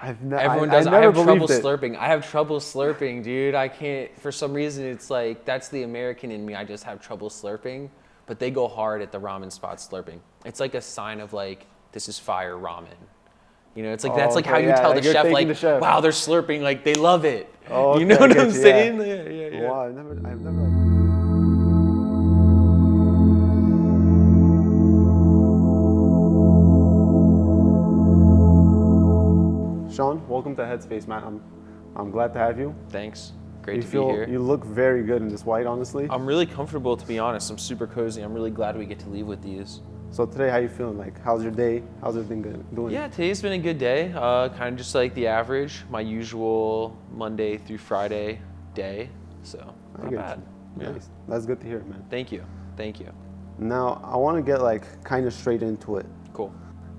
Everyone does. I have trouble slurping. I have trouble slurping, dude. I can't, for some reason, it's like, that's the American in me. I just have trouble slurping. But they go hard at the ramen spot slurping. It's like a sign of like, this is fire ramen. You know, it's like, that's like how you tell the chef, like, wow, they're slurping, like they love it. Oh, okay, you know what I'm saying? Yeah. Wow, I've never like. Sean, welcome to Headspace, man. I'm glad to have you. Thanks. Great to be here. You look very good in this white, honestly. I'm really comfortable, to be honest. I'm super cozy. I'm really glad we get to leave with these. So today, how you feeling? Like, how's your day? How's everything doing? Yeah, today's been a good day. Kind of just like the average, my usual Monday through Friday day. So not bad. Nice. Yeah. That's good to hear, man. Thank you. Thank you. Now, I want to get like kind of straight into it. Cool.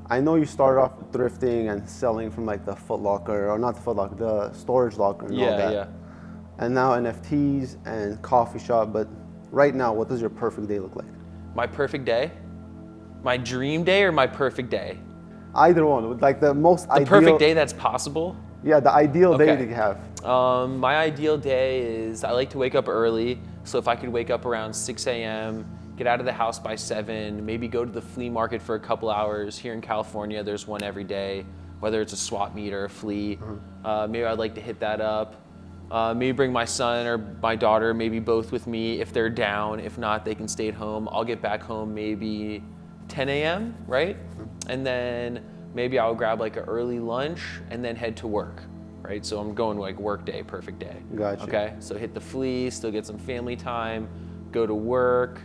I know you started off thrifting and selling from like the Foot Locker, or not the Foot Locker, the storage locker and all that. Yeah. And now NFTs and coffee shop, but right now, what does your perfect day look like? My perfect day? My dream day or my perfect day? Either one, like the most ideal. The perfect day that's possible? Yeah, the ideal day that you have. My ideal day is, I like to wake up early, so if I could wake up around 6 a.m., get out of the house by 7, maybe go to the flea market for a couple hours. Here in California, there's one every day, whether it's a swap meet or a flea. Maybe I'd like to hit that up. Maybe bring my son or my daughter, maybe both with me if they're down. If not, they can stay at home. I'll get back home maybe 10 a.m., right? And then maybe I'll grab like an early lunch and then head to work, right? So I'm going like work day, perfect day. Gotcha. Okay, so hit the flea, still get some family time, go to work,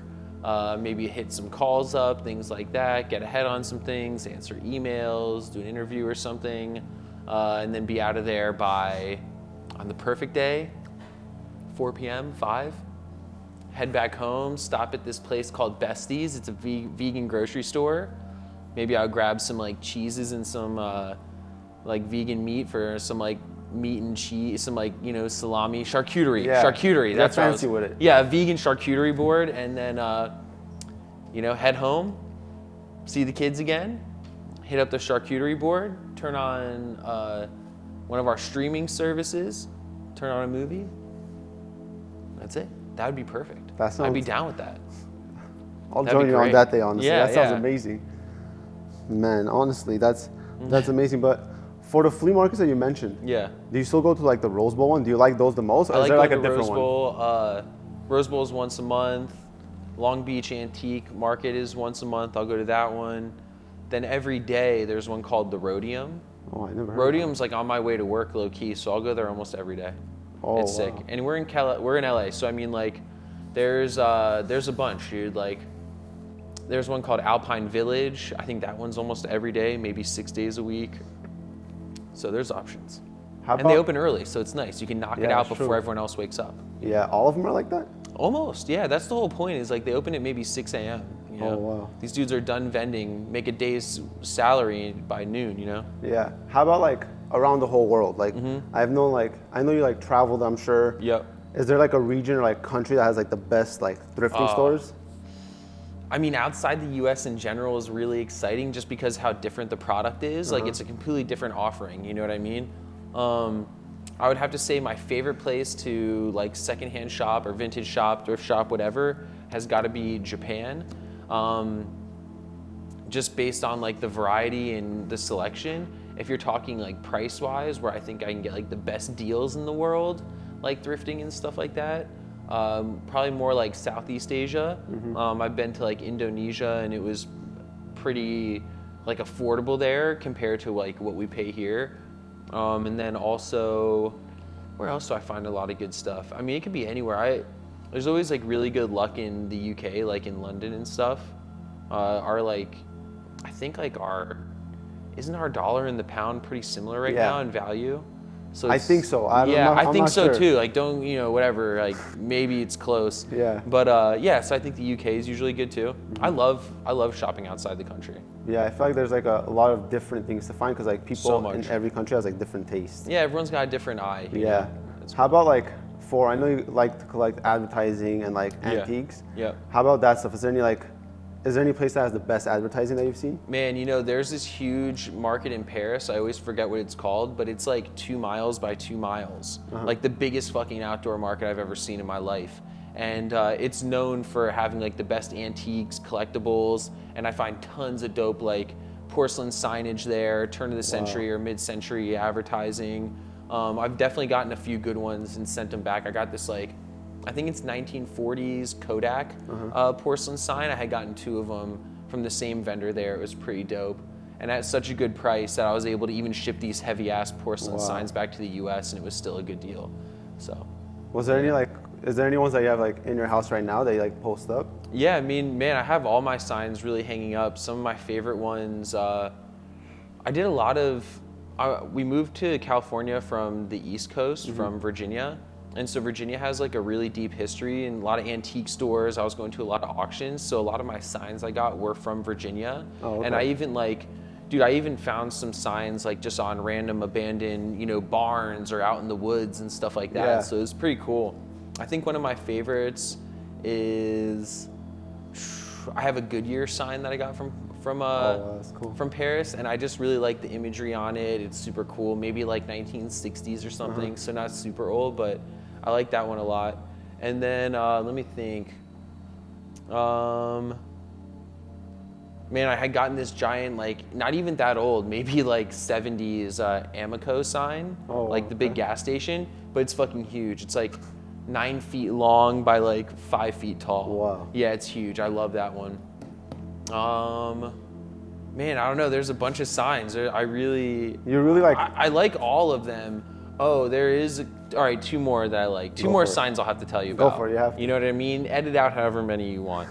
maybe hit some calls up, things like that, get ahead on some things, answer emails, do an interview or something, and then be out of there by, on the perfect day, 4 p.m., 5. Head back home, stop at this place called Besties. It's a vegan grocery store. Maybe I'll grab some like cheeses and some like vegan meat for some like meat and cheese, some like, you know, salami, charcuterie. Yeah. Charcuterie, that's what fancy with it. Yeah, a vegan charcuterie board, and then, you know, head home, see the kids again, hit up the charcuterie board, turn on one of our streaming services, turn on a movie. That's it. That would be perfect. I'd be down with that. I'll join you on that day, honestly. Yeah, that sounds amazing. Man, honestly, that's amazing. But for the flea markets that you mentioned, do you still go to like the Rose Bowl one? Do you like those the most? Or is there like a different one? Rose Bowl is once a month. Long Beach Antique Market is once a month. I'll go to that one. Then every day there's one called the Rhodium. Oh, I never heard Rhodium's like on my way to work low key, so I'll go there almost every day. Oh, it's sick. And we're in LA, so I mean like there's a bunch, dude. Like there's one called Alpine Village. I think that one's almost every day, maybe 6 days a week. So there's options. And they open early, so it's nice. You can knock it out before everyone else wakes up. Yeah, all of them are like that? Almost, yeah. That's the whole point, is like they open at maybe 6 a.m. You know? Oh, wow. These dudes are done vending, make a day's salary by noon, you know? Yeah. How about like around the whole world? Like I know you like traveled, I'm sure. Yep. Is there like a region or like country that has like the best like thrifting stores? I mean, outside the US in general is really exciting just because how different the product is. Like it's a completely different offering, you know what I mean? I would have to say my favorite place to like secondhand shop or vintage shop, thrift shop, whatever, has got to be Japan. Just based on like the variety and the selection. If you're talking like price wise, where I think I can get like the best deals in the world, like thrifting and stuff like that, probably more like Southeast Asia. I've been to like Indonesia, and it was pretty like affordable there compared to like what we pay here. And then also, where else do I find a lot of good stuff? I mean, it could be anywhere. There's always like really good luck in the UK, like in London and stuff. I think like isn't our dollar and the pound pretty similar right now in value? So I think so. I think so too. Like don't, you know, whatever, like maybe it's close. Yeah. But so I think the UK is usually good too. I love shopping outside the country. Yeah, I feel like there's like a lot of different things to find because like people in every country has like different tastes. Yeah, everyone's got a different eye. Yeah. How about like I know you like to collect advertising and like antiques. Yeah. How about that stuff? Is Is there any place that has the best advertising that you've seen? Man, there's this huge market in Paris. I always forget what it's called, but it's like 2 miles by 2 miles. Like the biggest fucking outdoor market I've ever seen in my life. And it's known for having like the best antiques, collectibles, and I find tons of dope like porcelain signage there, turn of the century or mid-century advertising. I've definitely gotten a few good ones and sent them back. I got this like, I think it's 1940s Kodak porcelain sign. I had gotten 2 of them from the same vendor there. It was pretty dope. And at such a good price that I was able to even ship these heavy ass porcelain signs back to the US, and it was still a good deal. So. Was there any like, is there any ones that you have like in your house right now that you like post up? Yeah, I mean, man, I have all my signs really hanging up. Some of my favorite ones, I did a lot of, we moved to California from the East Coast, from Virginia. And so Virginia has like a really deep history and a lot of antique stores. I was going to a lot of auctions. So a lot of my signs I got were from Virginia. Oh, okay. And I even like, dude, I even found some signs like just on random abandoned, barns or out in the woods and stuff like that. Yeah. So it was pretty cool. I think one of my favorites is, I have a Goodyear sign that I got from that's cool. From Paris, and I just really like the imagery on it. It's super cool, maybe like 1960s or something, so not super old, but I like that one a lot. And then let me think. Man, I had gotten this giant, like not even that old, maybe like 70s Amoco sign, like the big gas station, but it's fucking huge. It's like 9 feet long by like 5 feet tall. Wow. Yeah, it's huge. I love that one. Man, I don't know. There's a bunch of signs. You really like? I like all of them. Oh, there is. All right, 2 more that I like. 2 more signs I'll have to tell you about. Go for it. You have to. You know what I mean? Edit out however many you want.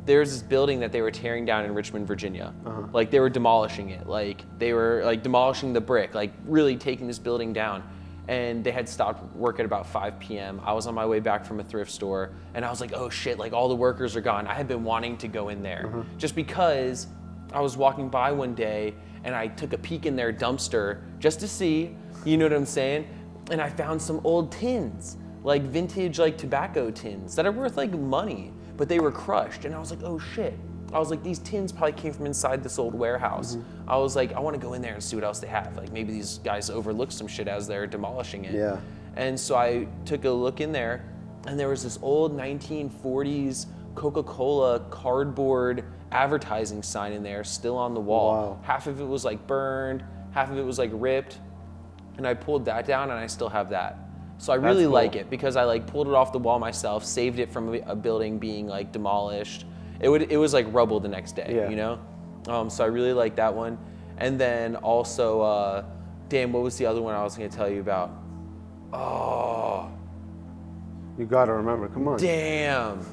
There's this building that they were tearing down in Richmond, Virginia. Like they were demolishing it. Like they were like demolishing the brick. Like really taking this building down. And they had stopped work at about 5 p.m. I was on my way back from a thrift store, and I was like, oh shit, like all the workers are gone. I had been wanting to go in there just because I was walking by one day and I took a peek in their dumpster just to see, you know what I'm saying? And I found some old tins, like vintage like tobacco tins that are worth like money, but they were crushed. And I was like, oh shit. I was like, these tins probably came from inside this old warehouse. I was like, I want to go in there and see what else they have. Like maybe these guys overlooked some shit as they're demolishing it. Yeah. And so I took a look in there, and there was this old 1940s Coca-Cola cardboard advertising sign in there, still on the wall. Wow. Half of it was like burned, half of it was like ripped. And I pulled that down, and I still have that. So I really like it because I like pulled it off the wall myself, saved it from a building being like demolished. It was like rubble the next day, you know? So I really like that one. And then also, damn, what was the other one I was gonna tell you about? Oh. You gotta remember, come on. Damn.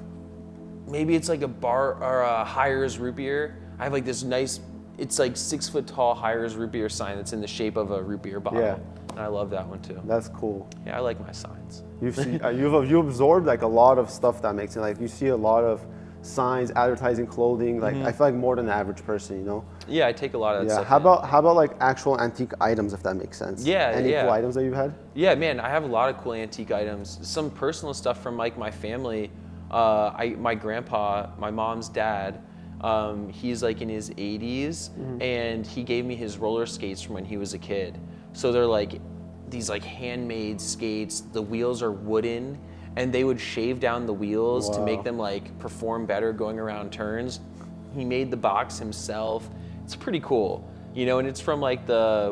Maybe it's like a bar or a Hires root beer. I have like this nice, it's like 6 foot tall Hires root beer sign that's in the shape of a root beer bottle. Yeah. And I love that one too. That's cool. Yeah, I like my signs. You've absorbed like a lot of stuff that makes it, like you see a lot of signs, advertising, clothing, like I feel like more than the average person, you know? Yeah, I take a lot of that stuff. How about like actual antique items, if that makes sense? Yeah, Any cool items that you've had? Yeah, man, I have a lot of cool antique items. Some personal stuff from like my family. My grandpa, my mom's dad, he's like in his 80s, and he gave me his roller skates from when he was a kid. So they're like these like handmade skates. The wheels are wooden, and they would shave down the wheels to make them like perform better going around turns. He made the box himself. It's pretty cool, you know, and it's from like my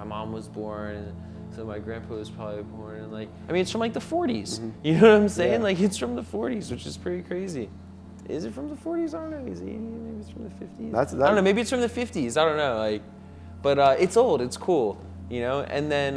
mom was born, so my grandpa was probably born in like, it's from like the 40s. You know what I'm saying? Yeah. Like it's from the 40s, which is pretty crazy. Is it from the 40s? I don't know. Is it 80? Maybe it's from the 50s. I don't know. Maybe it's from the 50s. I don't know. Like, but it's old. It's cool, you know. And then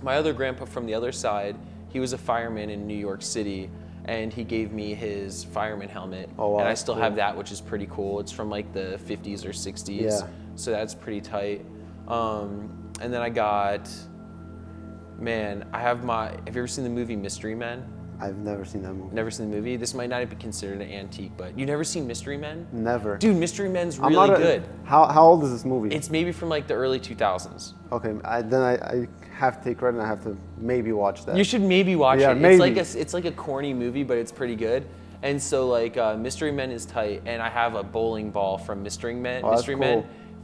my other grandpa from the other side, he was a fireman in New York City, and he gave me his fireman helmet. Oh, wow, and I still have that, which is pretty cool. It's from like the 50s or 60s, so that's pretty tight. And then I got, have you ever seen the movie Mystery Men? I've never seen that movie. Never seen the movie? This might not be considered an antique, but you've never seen Mystery Men? Never. Dude, Mystery Men's really good. How old is this movie? It's maybe from like the early 2000s. Okay, then I have to take credit and I have to maybe watch that. You should maybe watch it. Maybe. It's like a corny movie, but it's pretty good. And so like Mystery Men is tight, and I have a bowling ball from Mystery Men.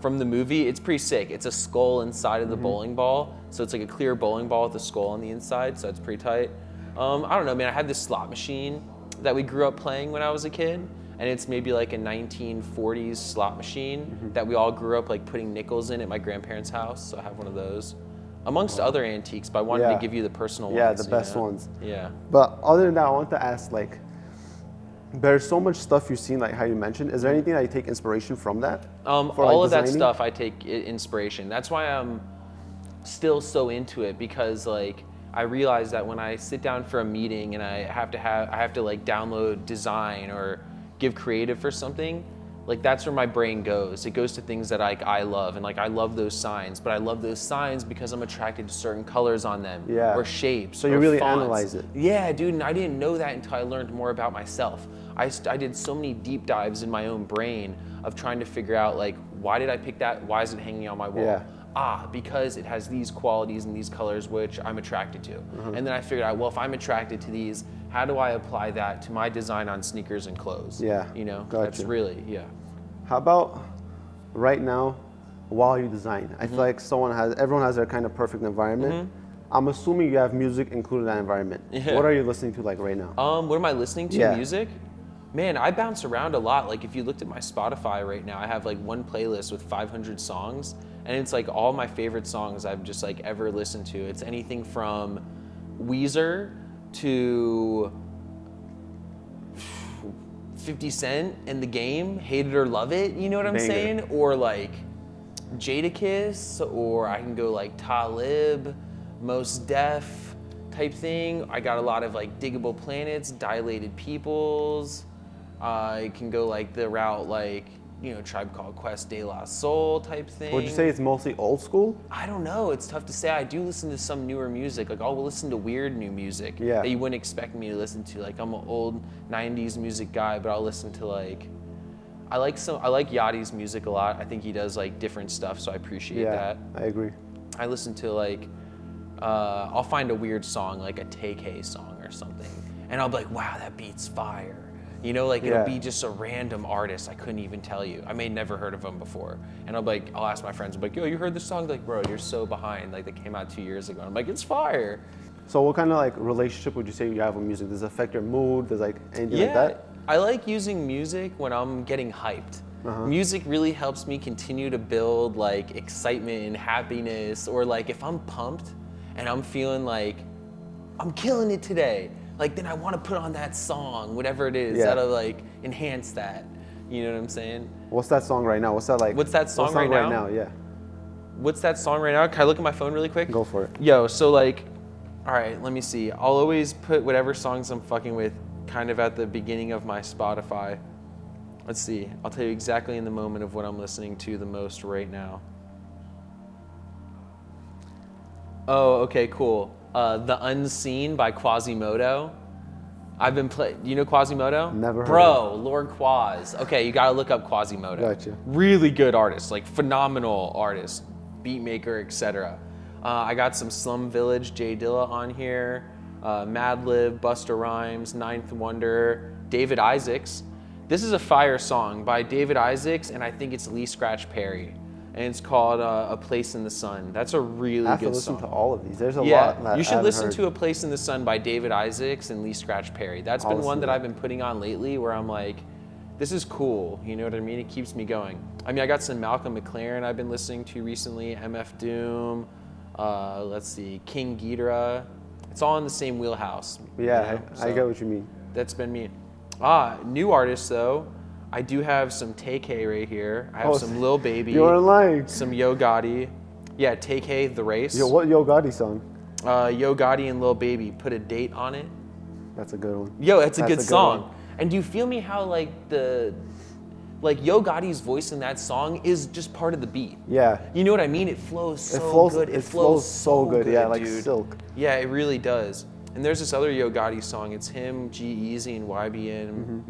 From the movie. It's pretty sick. It's a skull inside of the bowling ball, so it's like a clear bowling ball with a skull on the inside, so it's pretty tight. I don't know, man. I had this slot machine that we grew up playing when I was a kid, and it's maybe like a 1940s slot machine that we all grew up like putting nickels in at my grandparents' house, so I have one of those. Amongst other antiques, but I wanted to give you the personal ones. Yeah, the best ones. Yeah. But other than that, I want to ask, like, there's so much stuff you've seen, like how you mentioned. Is there anything that you take inspiration from that? All of that stuff I take inspiration. That's why I'm still so into it, because like I realize that when I sit down for a meeting and I have to like download design or give creative for something, like that's where my brain goes. It goes to things that I love, and like I love those signs, but I love those signs because I'm attracted to certain colors on them or shapes. So you really analyze it. Yeah, dude, and I didn't know that until I learned more about myself. I did so many deep dives in my own brain of trying to figure out like, why did I pick that? Why is it hanging on my wall? Because it has these qualities and these colors which I'm attracted to. And then I figured out, well, if I'm attracted to these, how do I apply that to my design on sneakers and clothes? You know, that's really, How about right now, while you design? I feel like everyone has their kind of perfect environment. I'm assuming you have music included in that environment. What are you listening to like right now? What am I listening to? Music? Man, I bounce around a lot. Like if you looked at my Spotify right now, I have like one playlist with 500 songs, and it's like all my favorite songs I've just like ever listened to. It's anything from Weezer to 50 Cent and The Game, Hate It or Love It, you know what I'm saying? Or like Jadakiss, or I can go like Talib, Mos Def type thing. I got a lot of like Diggable Planets, Dilated Peoples. I can go like the route like, you know, Tribe Called Quest, De La Soul type thing. Would you say it's mostly old school? I don't know. It's tough to say. I do listen to some newer music. Like I'll listen to weird new music that you wouldn't expect me to listen to. Like I'm an old 90s music guy, but I'll listen to like, I like Yachty's music a lot. I think he does like different stuff, so I appreciate that. I agree. I listen to like, I'll find a weird song, like a TK song or something, and I'll be like, wow, that beat's fire. You know, like it'll be just a random artist I couldn't even tell you. I may never heard of them before. And I'll ask my friends, I'm like, yo, you heard this song? They're like, bro, you're so behind. Like, they came out 2 years ago. I'm like, it's fire. So what kind of like relationship would you say you have with music? Does it affect your mood? Does like anything like that? I like using music when I'm getting hyped. Music really helps me continue to build like excitement and happiness, or like if I'm pumped and I'm feeling like I'm killing it today, like then I want to put on that song, whatever it is, that'll like enhance that. You know what I'm saying? What's that song right now? What's that like? What's that song right now? Yeah. What's that song right now? Can I look at my phone really quick? Go for it. Yo, so like, all right, let me see. I'll always put whatever songs I'm fucking with kind of at the beginning of my Spotify. Let's see. I'll tell you exactly in the moment of what I'm listening to the most right now. Oh, okay, cool. The Unseen by Quasimodo. I've been you know Quasimodo? Never heard Bro, Lord Quas. Okay, you gotta look up Quasimodo. Gotcha. Really good artist, like phenomenal artist, beat maker, etc. I got some Slum Village, Jay Dilla on here, Madlib, Busta Rhymes, Ninth Wonder, David Isaacs. This is a fire song by David Isaacs, and I think it's Lee Scratch Perry. And it's called A Place in the Sun. That's a really good song. I have to listen to all of these. There's a lot that you should listen to A Place in the Sun by David Isaacs and Lee Scratch Perry. That's been one that I've been putting on lately where I'm like, this is cool. You know what I mean? It keeps me going. I mean, I got some Malcolm McLaren I've been listening to recently, MF Doom, let's see, King Ghidorah. It's all in the same wheelhouse. Yeah, you know? I get what you mean. That's been me. New artists though. I do have some TK right here. I have some Lil Baby. You're lying. Some Yo Gotti. Yeah, TK, The Race. Yo, what Yo Gotti song? Yo Gotti and Lil Baby. Put a Date on It. That's a good one. Yo, that's a good song. And do you feel me how like Yo Gotti's voice in that song is just part of the beat? Yeah. You know what I mean? It flows so good. It flows so good. Yeah, like dude. silk. Yeah, it really does. And there's this other Yo Gotti song. It's him, G-Eazy, and YBN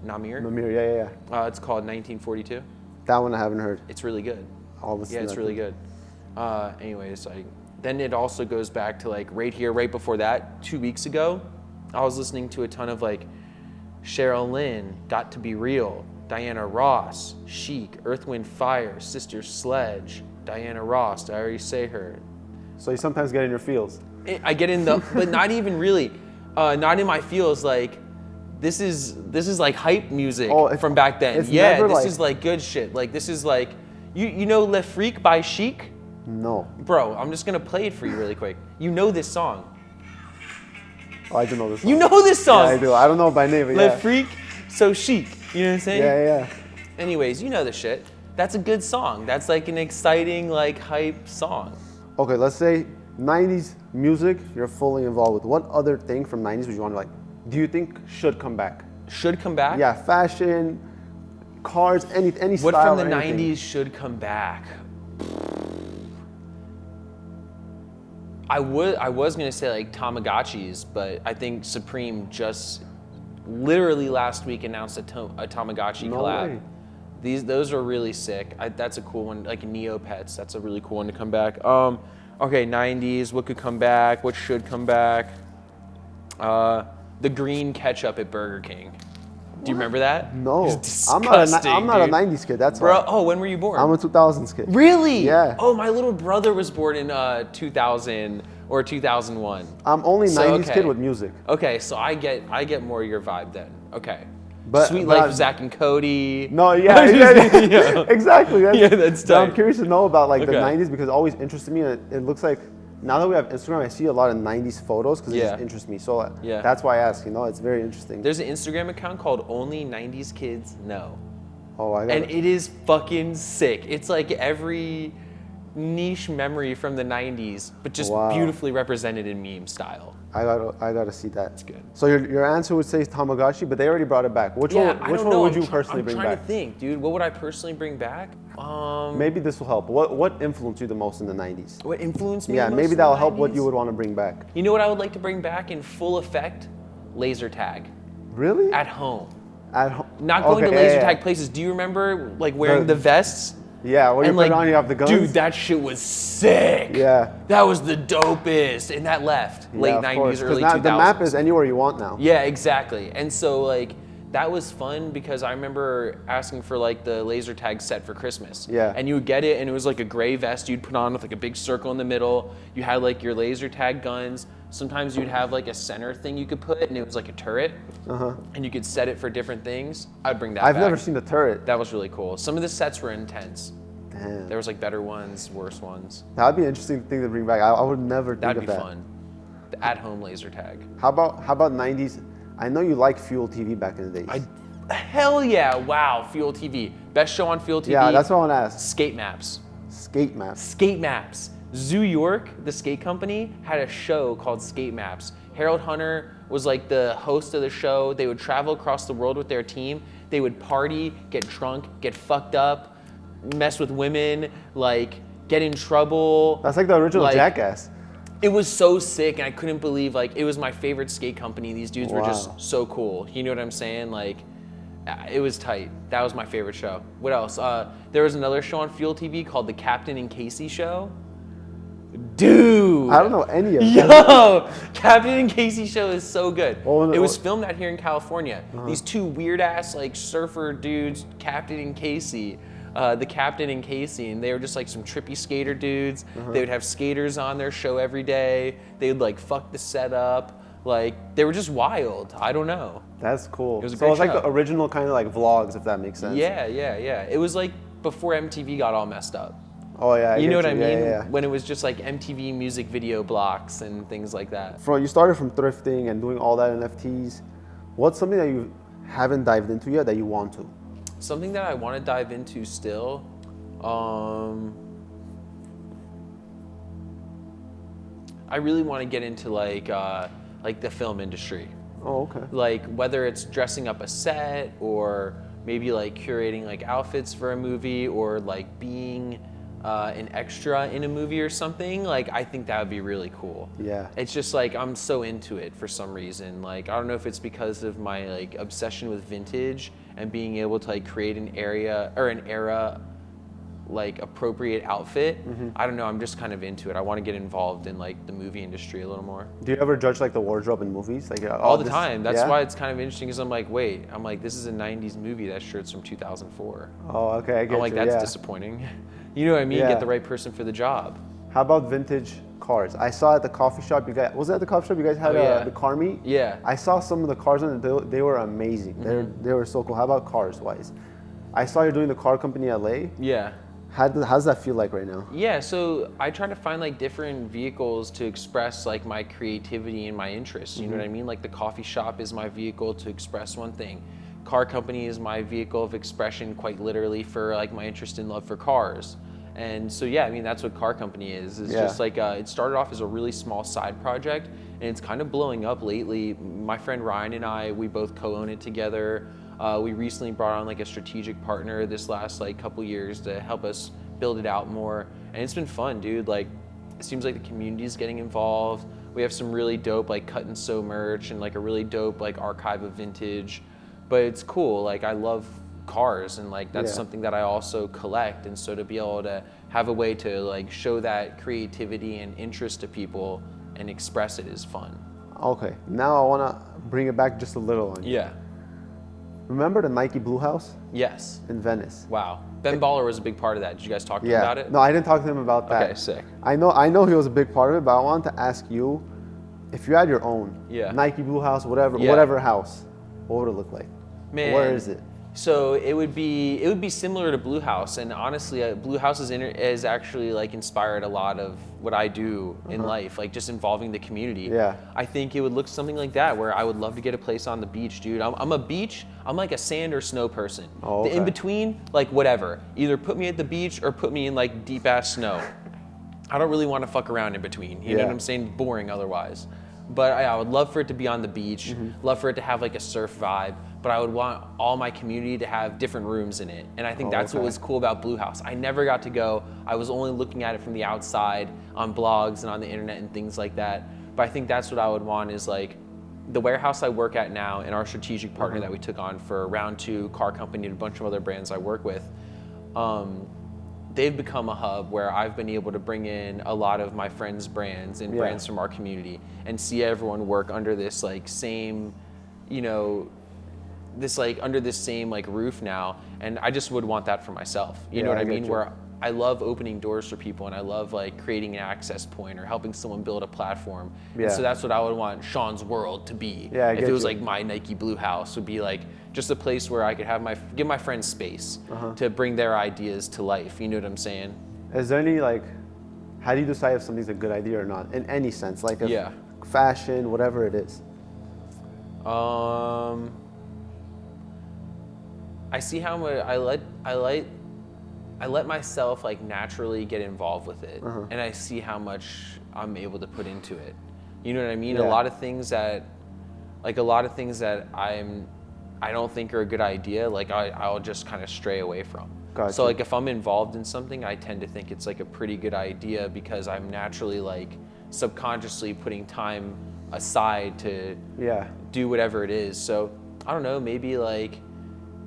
Namir. Namir, yeah. It's called 1942. That one I haven't heard. It's really good. I'll listen to that. It's really good. Anyways, then it also goes back to like right here, right before that, 2 weeks ago, I was listening to a ton of like Cheryl Lynn, Got to Be Real, Diana Ross, Chic, Earth, Wind, Fire, Sister Sledge, Diana Ross, did I already say her? So you sometimes get in your feels. I get in the, but not even really, not in my feels, like, this is like hype music from back then. Yeah, this is like good shit. Like this is like, you know Le Freak by Chic? No. Bro, I'm just gonna play it for you really quick. You know this song. Oh, I do know this song. You know this song? Yeah, I do. I don't know it by name, but Le Freak, so Chic. You know what I'm saying? Yeah. Anyways, you know the shit. That's a good song. That's like an exciting, like hype song. Okay, let's say 90s music you're fully involved with. What other thing from 90s would you want to do you think should come back? Should come back? Yeah, fashion, cars, any what style. What from the 90s should come back? I was gonna say like Tamagotchis, but I think Supreme just literally last week announced a Tamagotchi collab. Way. Those are really sick. That's a cool one, like Neopets. That's a really cool one to come back. Okay, 90s. What could come back? What should come back? The green ketchup at Burger King. Do you remember that? No, I'm not a 90s kid. That's bro. Why. Oh, when were you born? I'm a 2000s kid. Really? Yeah. Oh, my little brother was born in 2000 or 2001. I'm only 90s kid with music. Okay, so I get more your vibe then. Okay. But, Sweet Life of Zach and Cody. No, yeah. Exactly. That's tight. I'm curious to know about like the 90s because it always interested me. And it looks like now that we have Instagram, I see a lot of 90s photos because it just interests me. So that's why I ask, it's very interesting. There's an Instagram account called Only 90s Kids Know. Oh, I got it. And it is fucking sick. It's like every niche memory from the 90s, but just beautifully represented in meme style. I gotta see that. It's good. So your answer would say Tamagotchi, but they already brought it back. Which one would you personally bring back? I'm trying to think, dude. What would I personally bring back? Maybe this will help. What influenced you the most in the 90s? What influenced me? Yeah, the most maybe in that'll the help 90s? what you would want to bring back. You know what I would like to bring back in full effect? Laser tag. Really? At home. At home. Not going to laser tag places. Do you remember like wearing the vests? Yeah, when you put it on, you have the guns. Dude, that shit was sick. Yeah. That was the dopest. And that left late 90s, early 2000s. The map is anywhere you want now. Yeah, exactly. And so like that was fun because I remember asking for like the laser tag set for Christmas. Yeah. And you would get it and it was like a gray vest you'd put on with like a big circle in the middle. You had like your laser tag guns. Sometimes you'd have like a center thing you could put and it was like a turret. And you could set it for different things. I'd bring that back. I've never seen the turret. That was really cool. Some of the sets were intense. Damn. There was like better ones, worse ones. That'd be an interesting thing to bring back. I would never think of that. That'd be fun. The at-home laser tag. How about 90s? I know you liked Fuel TV back in the days. Hell yeah! Wow, Fuel TV. Best show on Fuel TV. Yeah, that's what I want to ask. Skate Maps. Skate Maps. Skate Maps. Zoo York, the skate company, had a show called Skate Maps. Harold Hunter was like the host of the show. They would travel across the world with their team. They would party, get drunk, get fucked up, mess with women, like get in trouble. That's like the original Jackass. It was so sick, and I couldn't believe like it was my favorite skate company. These dudes were just so cool. You know what I'm saying? Like, it was tight. That was my favorite show. What else? There was another show on Fuel TV called The Captain and Casey Show. Dude, I don't know any of them. Yo, Captain and Casey show is so good. It was filmed out here in California. These two weird ass like surfer dudes, Captain and Casey, the Captain and Casey, and they were just like some trippy skater dudes. They would have skaters on their show every day. They would like fuck the setup. Like they were just wild. I don't know. That's cool. It was a so it was great like show. the original kind of like vlogs, if that makes sense. Yeah. It was like before MTV got all messed up. Oh yeah, you know what I mean? Yeah. When it was just like MTV music video blocks and things like that. You started from thrifting and doing all that NFTs. What's something that you haven't dived into yet that you want to? Something that I want to dive into still, I really want to get into like the film industry. Oh, okay. Like whether it's dressing up a set or maybe like curating like outfits for a movie or like being an extra in a movie or something, like I think that would be really cool. Yeah. It's just like I'm so into it for some reason. Like I don't know if it's because of my like obsession with vintage and being able to like create an era like appropriate outfit. I don't know, I'm just kind of into it. I want to get involved in like the movie industry a little more. Do you ever judge like the wardrobe in movies? Like all the time. That's why it's kind of interesting, because I'm like, wait, this is a 90s movie, that shirt's from 2004. Oh, okay, I get you. I'm like, that's disappointing. You know what I mean? Get the right person for the job. How about vintage cars? I saw at the coffee shop you guys, was it at the coffee shop you guys had the car meet? Yeah. I saw some of the cars on it, they were amazing. They were so cool. How about cars wise? I saw you're doing the car company LA. Yeah. How does that feel like right now? Yeah, so I try to find like different vehicles to express like my creativity and my interests. You know what I mean? Like the coffee shop is my vehicle to express one thing. Car company is my vehicle of expression, quite literally, for like my interest and love for cars. And so yeah, I mean, that's what car company is. It's just like it started off as a really small side project, and it's kind of blowing up lately. My friend Ryan and I, we both co-own it together. We recently brought on like a strategic partner this last like couple years to help us build it out more, and it's been fun, dude. Like, it seems like the community is getting involved. We have some really dope like cut and sew merch and like a really dope like archive of vintage. But it's cool. Like, I love cars, and like that's something that I also collect, and so to be able to have a way to like show that creativity and interest to people and express it is fun. Okay, now I want to bring it back just a little on you. Yeah. Remember the Nike Blue House? Yes. In Venice. Wow. Ben Baller was a big part of that. Did you guys talk to him about it? No, I didn't talk to him about that. Okay, sick. I know he was a big part of it, but I wanted to ask you, if you had your own Nike Blue House, whatever house, what would it look like? Man, where is it? So it would be similar to Blue House, and honestly, Blue House is actually like inspired a lot of what I do in life, like just involving the community. Yeah. I think it would look something like that, where I would love to get a place on the beach, dude. I'm like a sand or snow person. Oh, okay. The in between, like whatever. Either put me at the beach or put me in like deep ass snow. I don't really want to fuck around in between. You know what I'm saying? Boring otherwise. But I would love for it to be on the beach, love for it to have like a surf vibe, but I would want all my community to have different rooms in it. And I think that's what was cool about Blue House. I never got to go. I was only looking at it from the outside on blogs and on the internet and things like that. But I think that's what I would want, is like the warehouse I work at now and our strategic partner that we took on for round 2, car company, and a bunch of other brands I work with. They've become a hub where I've been able to bring in a lot of my friends' brands and brands from our community, and see everyone work under this like same, under this same like roof now. And I just would want that for myself. You know what I mean? Where I love opening doors for people, and I love like creating an access point or helping someone build a platform. Yeah. And so that's what I would want Sean's World to be. Yeah, if it was like my Nike Blue House, would be like just a place where I could have give my friends space to bring their ideas to life. You know what I'm saying? Is there any like, how do you decide if something's a good idea or not, in any sense? Like fashion, whatever it is. I see how much I let myself like naturally get involved with it, and I see how much I'm able to put into it. You know what I mean? A lot of things that I don't think are a good idea, like I'll just kind of stray away from. Gotcha. So like if I'm involved in something, I tend to think it's like a pretty good idea, because I'm naturally like subconsciously putting time aside to do whatever it is. So I don't know, maybe like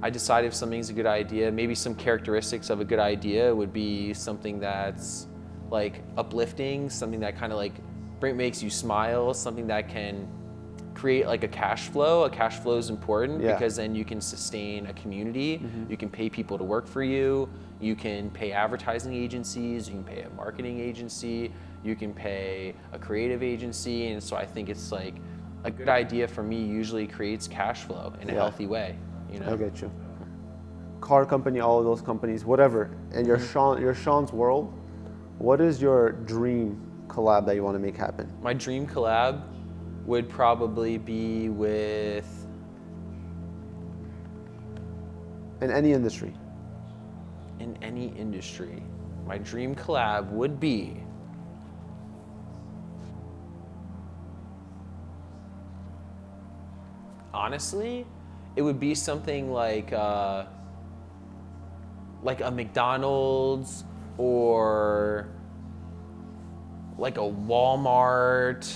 I decide if something's a good idea, maybe some characteristics of a good idea would be something that's like uplifting, something that kind of like makes you smile, something that can create like a cash flow. A cash flow is important because then you can sustain a community. You can pay people to work for you. You can pay advertising agencies. You can pay a marketing agency. You can pay a creative agency. And so I think it's like a good idea for me usually creates cash flow in a healthy way. You know? I get you. Car company, all of those companies, whatever. And your Sean's World, what is your dream collab that you want to make happen? My dream collab would probably be with... In any industry. In any industry. My dream collab would be... Honestly, it would be something like a McDonald's or like a Walmart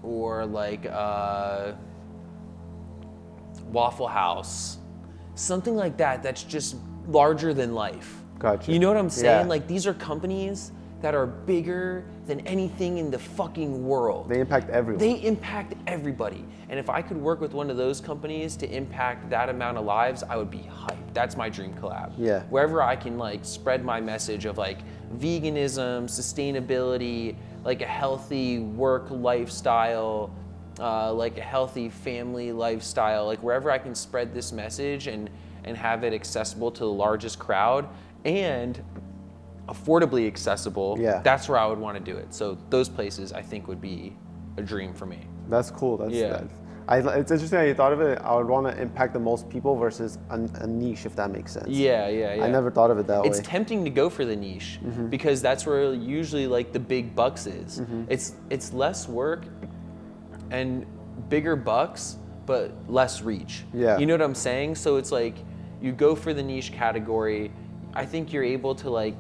or like a Waffle House. Something like that that's just larger than life. Gotcha. You know what I'm saying? Yeah. Like, these are companies that are bigger than anything in the fucking world. They impact everyone. They impact everybody. And if I could work with one of those companies to impact that amount of lives, I would be hyped. That's my dream collab. Yeah. Wherever I can like spread my message of like veganism, sustainability, like a healthy work lifestyle, like a healthy family lifestyle, like wherever I can spread this message and have it accessible to the largest crowd and affordably accessible, that's where I would want to do it. So those places I think would be a dream for me. That's cool. It's interesting how you thought of it. I would want to impact the most people versus a niche, if that makes sense. Yeah. I never thought of it that way. It's tempting to go for the niche because that's where usually like the big bucks is. It's less work and bigger bucks, but less reach. Yeah. You know what I'm saying? So it's like you go for the niche category. I think you're able to like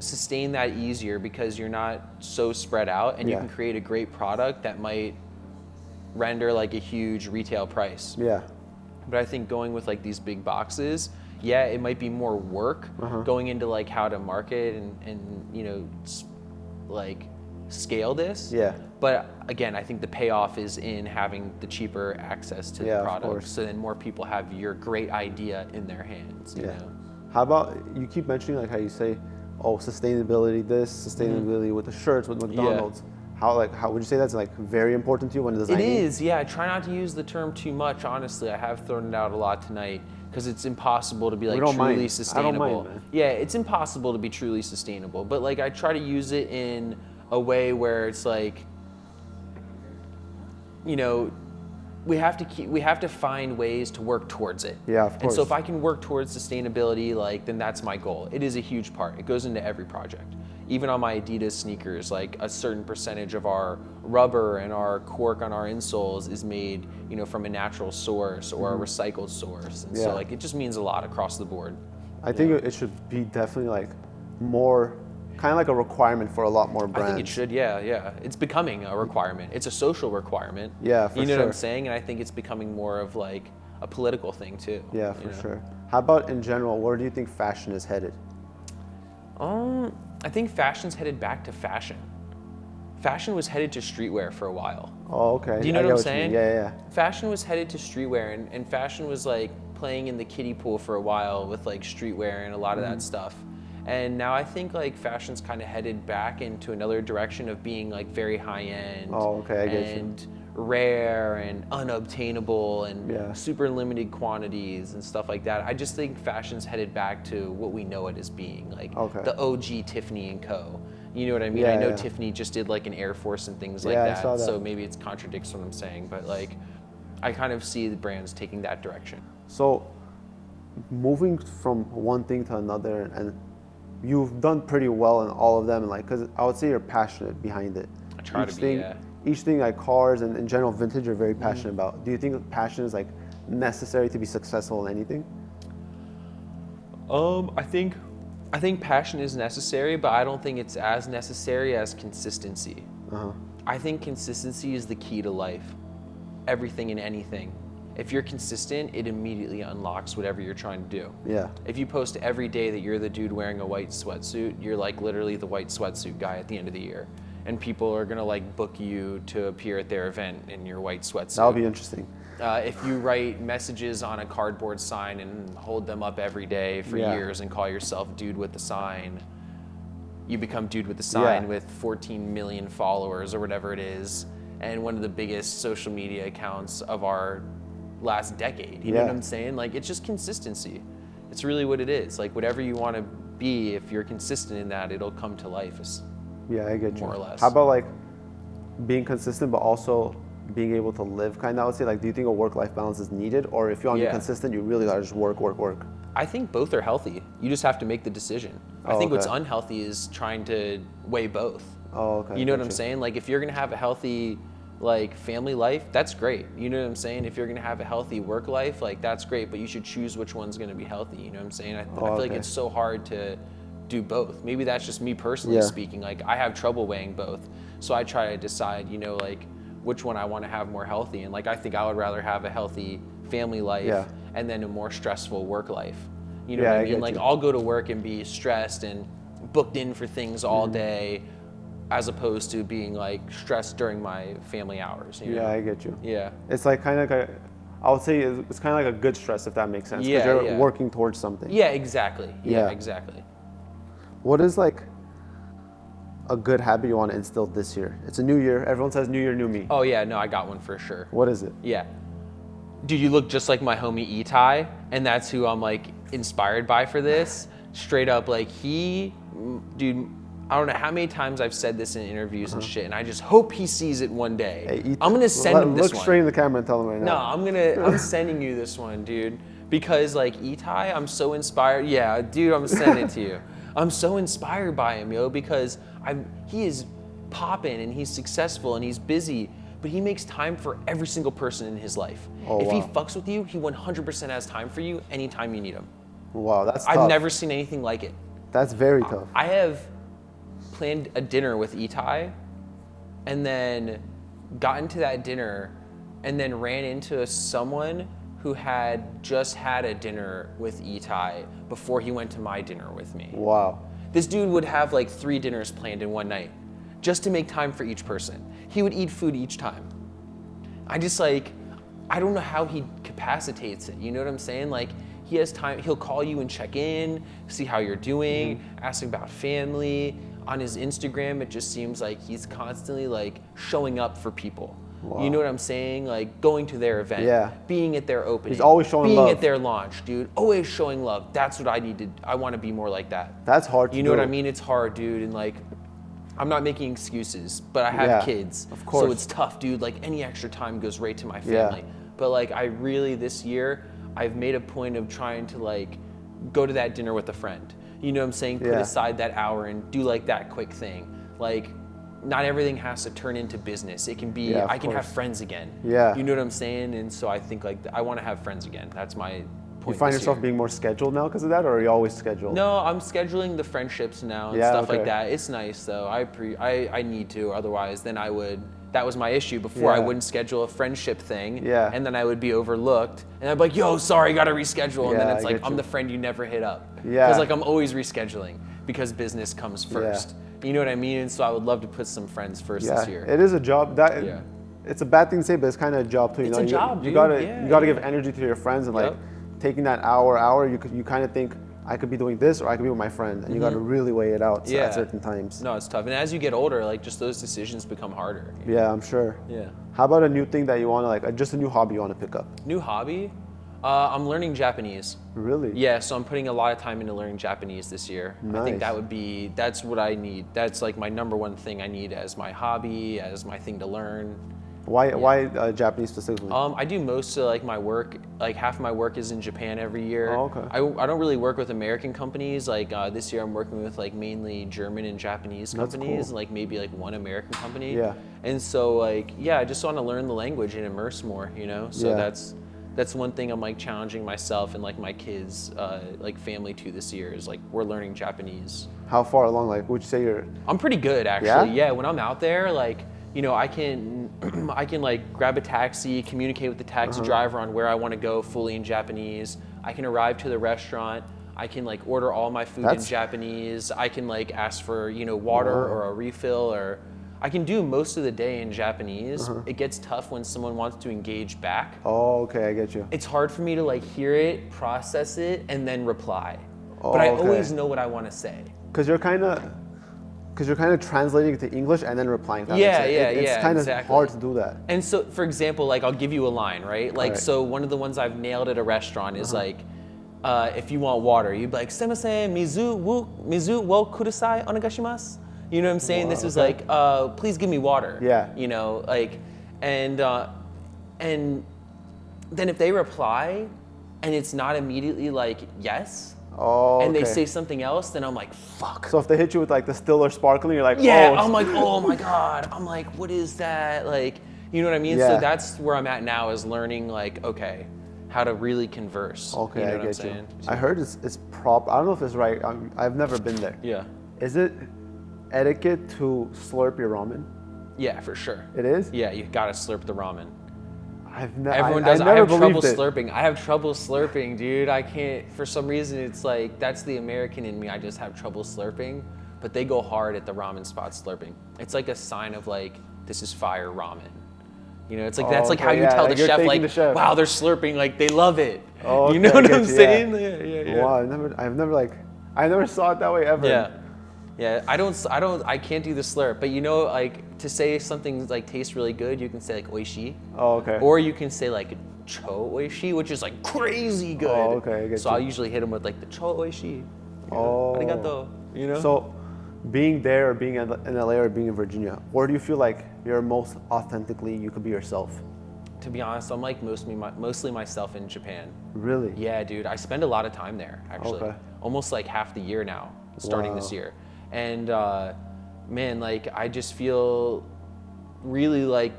sustain that easier because you're not so spread out and you can create a great product that might render like a huge retail price. Yeah. But I think going with like these big boxes, it might be more work going into like how to market and you know, like scale this. Yeah. But again, I think the payoff is in having the cheaper access to the product. So then more people have your great idea in their hands, you know? How about, you keep mentioning like how you say, oh, sustainability this, sustainability with the shirts, with McDonald's. How would you say that's like very important to you when designing? It is, I try not to use the term too much, honestly. I have thrown it out a lot tonight because it's impossible to be like truly sustainable. I don't mind, man. Yeah, it's impossible to be truly sustainable, but like I try to use it in a way where it's like, you know, we have to find ways to work towards it. Yeah, of course. And so if I can work towards sustainability, like then that's my goal. It is a huge part. It goes into every project. Even on my Adidas sneakers, like a certain percentage of our rubber and our cork on our insoles is made, you know, from a natural source or a recycled source. And so like it just means a lot across the board. I think it should be definitely like more kind of like a requirement for a lot more brands. I think it should, yeah. It's becoming a requirement. It's a social requirement. Yeah, for sure. You know what I'm saying? And I think it's becoming more of like a political thing too. Yeah, for sure. How about in general, where do you think fashion is headed? I think fashion's headed back to fashion. Fashion was headed to streetwear for a while. Oh, okay. Do you know what I'm saying? Yeah. Fashion was headed to streetwear and fashion was like playing in the kiddie pool for a while with like streetwear and a lot of that stuff. And now I think like fashion's kind of headed back into another direction of being like very high end. Oh, okay, I get you. And rare and unobtainable and super limited quantities and stuff like that. I just think fashion's headed back to what we know it as being, like the OG Tiffany and Co. You know what I mean? I know Tiffany just did like an Air Force and things like that, so maybe it contradicts what I'm saying, but like I kind of see the brands taking that direction. So moving from one thing to another, and you've done pretty well in all of them, and like, because I would say you're passionate behind it. I try to be, Each thing, like cars and in general vintage, you're very passionate about. Do you think passion is like necessary to be successful in anything? I think passion is necessary, but I don't think it's as necessary as consistency. I think consistency is the key to life. Everything and anything. If you're consistent, it immediately unlocks whatever you're trying to do. Yeah. If you post every day that you're the dude wearing a white sweatsuit, you're like literally the white sweatsuit guy at the end of the year. And people are gonna like book you to appear at their event in your white sweatsuit. That'll be interesting. If you write messages on a cardboard sign and hold them up every day for years and call yourself dude with the sign, you become dude with the sign with 14 million followers or whatever it is, and one of the biggest social media accounts of our last decade. You know what I'm saying? Like, it's just consistency. It's really what it is. Like, whatever you want to be, if you're consistent in that, it'll come to life. Yeah, I get you. More or less. How about like being consistent, but also being able to live, kind of, I would say? Like, do you think a work-life balance is needed? Or if you want to be consistent, you really gotta just work? I think both are healthy. You just have to make the decision. I think what's unhealthy is trying to weigh both. Oh, okay. You know what I'm saying? Like, if you're gonna have a healthy like family life, that's great. You know what I'm saying? If you're gonna have a healthy work life, like that's great, but you should choose which one's gonna be healthy. You know what I'm saying? I feel like it's so hard to do both. Maybe that's just me personally speaking. Like, I have trouble weighing both. So I try to decide, you know, like which one I want to have more healthy. And like, I think I would rather have a healthy family life and then a more stressful work life. You know what I mean? Like I'll go to work and be stressed and booked in for things all day, as opposed to being like stressed during my family hours. You know? I get you. Yeah. It's like kind of like I would say it's kind of like a good stress, if that makes sense. Because you're working towards something. Yeah, exactly. Yeah, exactly. What is like a good habit you want to instill this year? It's a new year. Everyone says new year, new me. Oh yeah, no, I got one for sure. What is it? Yeah. Dude, you look just like my homie Itai, and that's who I'm like inspired by for this. Straight up, like dude, I don't know how many times I've said this in interviews and shit, and I just hope he sees it one day. Hey, I'm gonna send him this one. Look straight in the camera and tell him right No, now. I'm sending you this one, dude. Because like Itai, I'm so inspired. Yeah, dude, I'm sending it to you. I'm so inspired by him, yo, because he is popping and he's successful and he's busy, but he makes time for every single person in his life. If he fucks with you, he 100% has time for you anytime you need him. Wow, that's tough. I've never seen anything like it. That's very tough. I have planned a dinner with Itai and then got into that dinner and then ran into someone who had just had a dinner with Itai before he went to my dinner with me. Wow. This dude would have like 3 dinners planned in one night just to make time for each person. He would eat food each time. I don't know how he capacitates it. You know what I'm saying? Like, he has time, he'll call you and check in, see how you're doing, ask about family. On his Instagram, it just seems like he's constantly like showing up for people. Wow. You know what I'm saying? Like going to their event, being at their opening. He's always showing love. Being at their launch, dude. Always showing love. That's what I want to be more like that. That's hard to do. You know what I mean? It's hard, dude. And like, I'm not making excuses, but I have kids. Of course. So it's tough, dude. Like any extra time goes right to my family. But like this year, I've made a point of trying to like go to that dinner with a friend. You know what I'm saying? Put aside that hour and do like that quick thing. Like, not everything has to turn into business. It can be, I can have friends again. Yeah. You know what I'm saying? And so I think like, I want to have friends again. That's my point. You find yourself being more scheduled now because of that, or are you always scheduled? No, I'm scheduling the friendships now and stuff like that. It's nice though. I need to, otherwise then that was my issue before. I wouldn't schedule a friendship thing, and then I would be overlooked, and I'd be like, yo, sorry, gotta reschedule, and then it's like, I'm the friend you never hit up. Because like I'm always rescheduling because business comes first. You know what I mean? And so I would love to put some friends first this year. It is a job. It's a bad thing to say, but it's kind of a job too. It's a job, dude. You gotta give energy to your friends, and like taking that hour, you kind of think, I could be doing this or I could be with my friend, and you got to really weigh it out at certain times. No, it's tough. And as you get older, like just those decisions become harder. Yeah, I'm sure. Yeah. How about a new thing that you want to like, just a new hobby you want to pick up? New hobby? I'm learning Japanese. Really? Yeah, so I'm putting a lot of time into learning Japanese this year. Nice. I think that's what I need. That's like my number one thing I need as my hobby, as my thing to learn. Why Japanese specifically? I do most of like my work, like half of my work is in Japan every year. Oh, okay. I don't really work with American companies. Like this year I'm working with like mainly German and Japanese companies, and like maybe like one American company. Yeah. And so like, I just want to learn the language and immerse more, you know? So that's one thing I'm like challenging myself and like my kids, like family to this year is like we're learning Japanese. How far along, like would you say you're? I'm pretty good actually. Yeah, when I'm out there, like, you know, I can like grab a taxi, communicate with the taxi driver on where I want to go fully in Japanese. I can arrive to the restaurant. I can like order all my food in Japanese. I can like ask for, you know, water or a refill, or I can do most of the day in Japanese. It gets tough when someone wants to engage back. Oh, okay, I get you. It's hard for me to like hear it, process it, and then reply. But I always know what I want to say. Because you're kind of translating it to English and then replying. It's kind of hard to do that. And so, for example, like I'll give you a line, right? Like, so one of the ones I've nailed at a restaurant is like, if you want water, you'd be like, "Sumimasen, mizu wo kudasai onegashimasu." You know what I'm saying? This is like, please give me water. Yeah. You know, like, and then if they reply, and it's not immediately like yes. And they say something else, then I'm like, fuck. So if they hit you with like the still or sparkling, you're like, I'm like, oh my God. I'm like, what is that? Like, you know what I mean? Yeah. So that's where I'm at now, is learning like, okay, how to really converse. Okay, you know I what get I'm saying? you. I heard it's prop. I don't know if it's right. I've never been there. Yeah. Is it etiquette to slurp your ramen? Yeah, for sure. It is? Yeah, you gotta slurp the ramen. Everyone does. I have trouble slurping. I have trouble slurping, dude. I can't, for some reason, it's like, that's the American in me. I just have trouble slurping. But they go hard at the ramen spot slurping. It's like a sign of like, this is fire ramen. You know, it's like, that's like how you tell the chef, like, wow, they're slurping, like they love it. Oh, okay, you know what I'm saying? Yeah. Wow, I never saw it that way ever. Yeah, I can't do the slurp, but you know, like to say something like tastes really good, you can say like oishi. Oh, okay. Or you can say like cho oishi, which is like crazy good. Oh, okay. I get so you. I usually hit them with like the cho oishi. Oh. Arigato. You know? So being there or being in LA or being in Virginia, where do you feel like you're most authentically, you could be yourself? To be honest, I'm like mostly myself in Japan. Really? Yeah, dude. I spend a lot of time there, actually. Okay. Almost like half the year now, starting this year. And man, like I just feel really like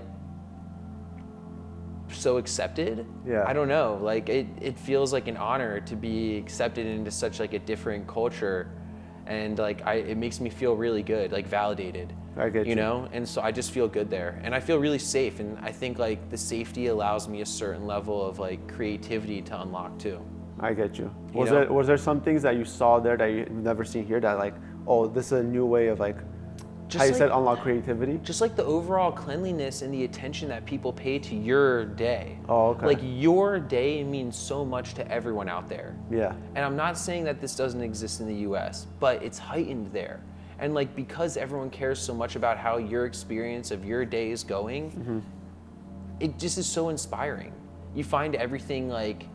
so accepted. Yeah. I don't know. Like it feels like an honor to be accepted into such like a different culture. And like it makes me feel really good, like validated. I get you. You know? And so I just feel good there. And I feel really safe. And I think like the safety allows me a certain level of like creativity to unlock too. I get you. Was there some things that you saw there that you've never seen here that like, oh, this is a new way of like, just how you said unlock creativity? Just like the overall cleanliness and the attention that people pay to your day. Oh, okay. Like your day means so much to everyone out there. Yeah. And I'm not saying that this doesn't exist in the US, but it's heightened there. And like because everyone cares so much about how your experience of your day is going, it just is so inspiring. You find everything like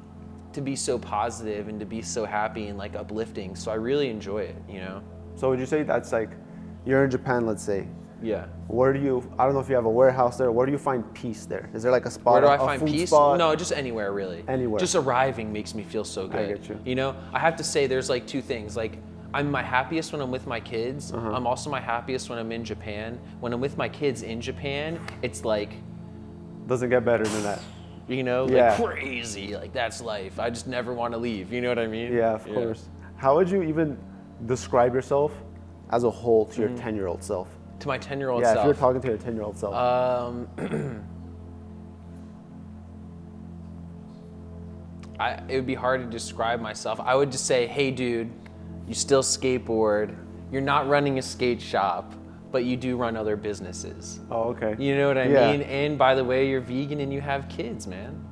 to be so positive and to be so happy and like uplifting. So I really enjoy it, you know? So would you say that's like, you're in Japan, let's say. Yeah. Where do you, I don't know if you have a warehouse there, where do you find peace there? Is there like a spot? Where do I find peace? Spot? No, just anywhere really. Anywhere. Just arriving makes me feel so good. I get you. You know, I have to say there's like two things. Like I'm my happiest when I'm with my kids. I'm also my happiest when I'm in Japan. When I'm with my kids in Japan, it's like. Doesn't get better than that. You know, like crazy, like that's life. I just never want to leave, you know what I mean? Yeah, of course. How would you even describe yourself as a whole to your 10-year-old self? To my 10-year-old self? Yeah, if you're talking to your 10-year-old self. It would be hard to describe myself. I would just say, hey dude, you still skateboard. You're not running a skate shop, but you do run other businesses. Oh, okay. You know what I mean? And by the way, you're vegan and you have kids, man.